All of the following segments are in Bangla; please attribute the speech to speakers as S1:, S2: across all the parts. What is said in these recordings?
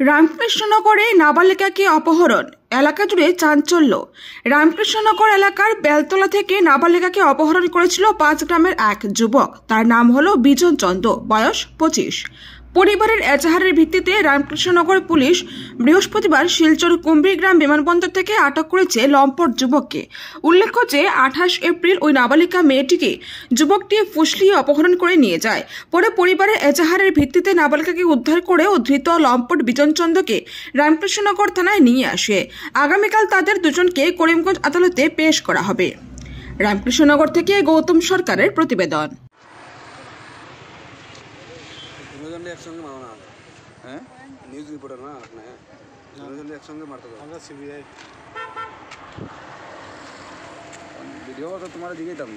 S1: রামকৃষ্ণনগরে নাবালিকাকে অপহরণ, এলাকা জুড়ে চাঞ্চল্য। রামকৃষ্ণনগর এলাকার বেলতলা থেকে নাবালিকাকে অপহরণ করেছিল ৫ গ্রামের এক যুবক। তার নাম হলো বিজন চন্দ্র, বয়স ২৫। পরিবারের এজাহারের ভিত্তিতে রামকৃষ্ণনগর পুলিশ বৃহস্পতিবার শিলচর কুম্ভীরগ্রাম বিমানবন্দর থেকে আটক করেছে লম্পট যুবককে। উল্লেখ্য যে ২৮ এপ্রিল ওই নাবালিকা মেয়েটিকে যুবকটি ফুসলিয়ে অপহরণ করে নিয়ে যায়। পরে পরিবারের এজাহারের ভিত্তিতে নাবালিকাকে উদ্ধার করে ধৃত লম্পট বিজন চন্দ্রকে রামকৃষ্ণনগর থানায় নিয়ে আসে। আগামীকাল তাদের দুজনকে করিমগঞ্জ আদালতে পেশ করা হবে। রামকৃষ্ণনগর থেকে গৌতম সরকারের প্রতিবেদন।
S2: একসঙ্গে মারো না, হ্যাঁ নিউজ রিপোর্টার না আপনি একসঙ্গে মারতে পারো। আমরা সিবিআই ভিডিও তো তোমার দিকেই দাম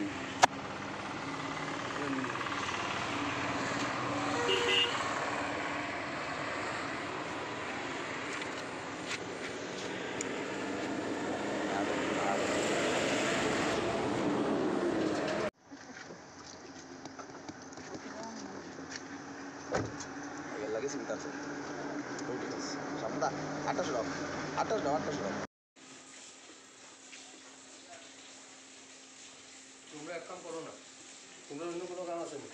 S2: লাগে চিন্তা আছে। সামদা 28 টাকা 28 টাকা। তোমরা এক কাম করো না, তোমরা অন্য কোনো কাম আছে না।